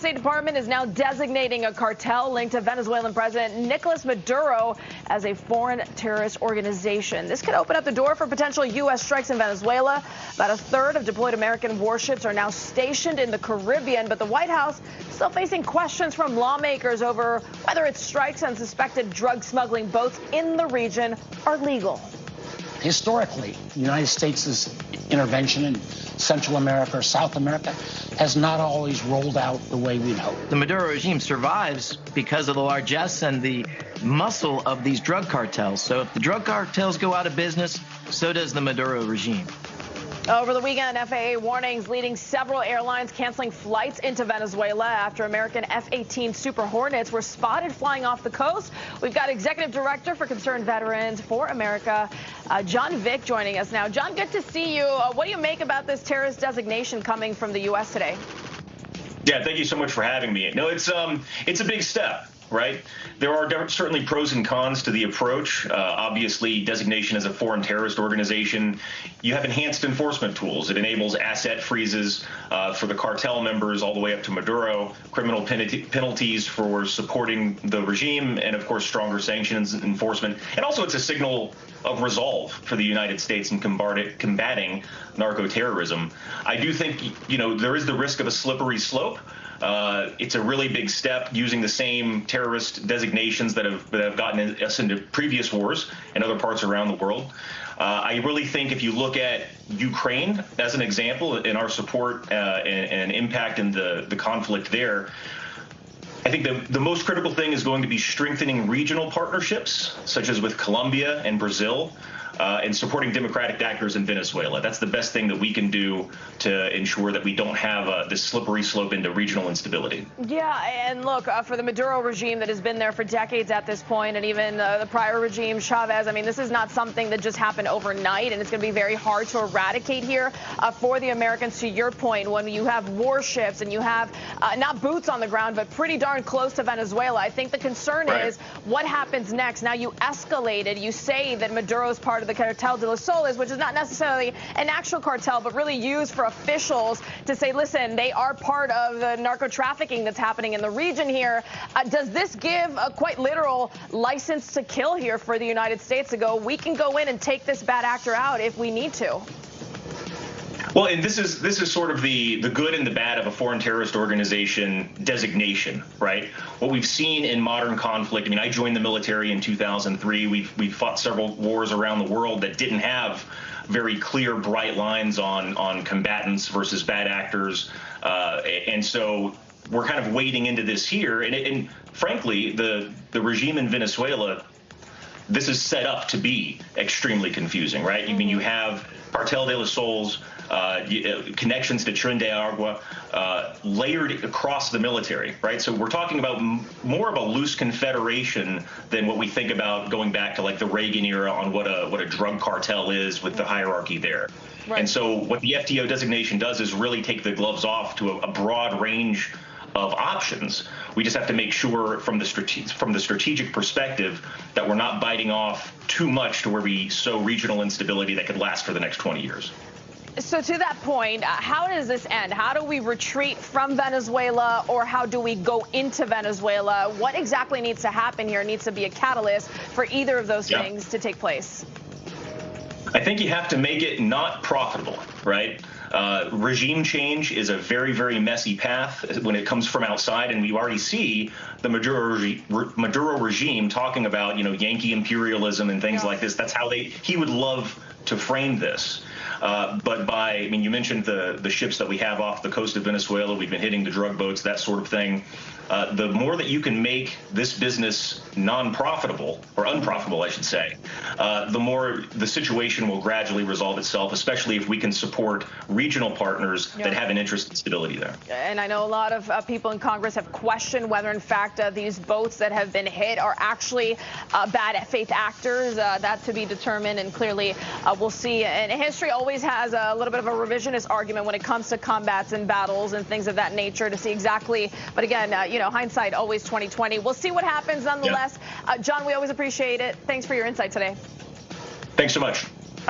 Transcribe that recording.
State Department is now designating a cartel linked to Venezuelan President Nicolas Maduro as a foreign terrorist organization. This could open up the door for potential U.S. strikes in Venezuela. About a third of deployed American warships are now stationed in the Caribbean, but the White House still facing questions from lawmakers over whether its strikes on suspected drug smuggling boats in the region are legal. Historically, the United States' intervention in Central America or South America has not always rolled out the way we'd hoped. The Maduro regime survives because of the largesse and the muscle of these drug cartels. So if the drug cartels go out of business, so does the Maduro regime. Over the weekend, FAA warnings leading several airlines canceling flights into Venezuela after American F-18 Super Hornets were spotted flying off the coast. We've got Executive Director for Concerned Veterans for America, John Vick, joining us now. John, good to see you. What do you make about this terrorist designation coming from the U.S. today? Yeah, thank you so much for having me. No, it's a big step. Right? There are certainly pros and cons to the approach. Obviously, designation as a foreign terrorist organization, you have enhanced enforcement tools. It enables asset freezes for the cartel members all the way up to Maduro, criminal penalties for supporting the regime, and, of course, stronger sanctions enforcement. And also it's a signal of resolve for the United States in combating narco-terrorism. I do think, there is the risk of a slippery slope. It's a really big step using the same terrorist designations that have gotten us into previous wars in other parts around the world. I really think if you look at Ukraine as an example in our support and impact in the conflict there, I think the most critical thing is going to be strengthening regional partnerships, such as with Colombia and Brazil, and supporting democratic actors in Venezuela. That's the best thing that we can do to ensure that we don't have this slippery slope into regional instability. Yeah, and look, for the Maduro regime that has been there for decades at this point, and even the prior regime, Chavez, I mean, this is not something that just happened overnight, and it's going to be very hard to eradicate here for the Americans. To your point, when you have warships and you have not boots on the ground, but pretty darn close to Venezuela, I think the concern is what happens next. Now, you escalated. You say that Maduro's part of the Cartel de los Soles, which is not necessarily an actual cartel, but really used for officials to say, listen, they are part of the narco trafficking that's happening in the region here. Does this give a quite literal license to kill here for the United States to go, we can go in and take this bad actor out if we need to? Well, and this is sort of the good and the bad of a foreign terrorist organization designation, right? What we've seen in modern conflict, I mean, I joined the military in 2003. We've fought several wars around the world that didn't have very clear, bright lines on combatants versus bad actors. And so we're kind of wading into this here. And frankly, the regime in Venezuela, this is set up to be extremely confusing, right? I mean, you have Cartel de los Soles, connections to Tren de Agua, layered across the military, right? So we're talking about more of a loose confederation than what we think about going back to like the Reagan era on what a drug cartel is with the hierarchy there. Right. And so what the FTO designation does is really take the gloves off to a broad range of options. We just have to make sure from the strategic perspective that we're not biting off too much to where we sow regional instability that could last for the next 20 years. So to that point, how does this end? How do we retreat from Venezuela, or how do we go into Venezuela? What exactly needs to happen here? Needs to be a catalyst for either of those things to take place? I think you have to make it not profitable, right? Regime change is a very, very messy path when it comes from outside, and we already see the Maduro regime talking about, Yankee imperialism and things like this. That's how he would love to frame this. But you mentioned the ships that we have off the coast of Venezuela. We've been hitting the drug boats, that sort of thing. The more that you can make this business non-profitable, or unprofitable, I should say, the more the situation will gradually resolve itself, especially if we can support regional partners that have an interest in stability there. And I know a lot of people in Congress have questioned whether, in fact, these boats that have been hit are actually bad faith actors. That to be determined, and clearly we'll see. And history always has a little bit of a revisionist argument when it comes to combats and battles and things of that nature to see exactly. But again, hindsight always 20/20. We'll see what happens nonetheless. John, we always appreciate it. Thanks for your insight today. Thanks so much.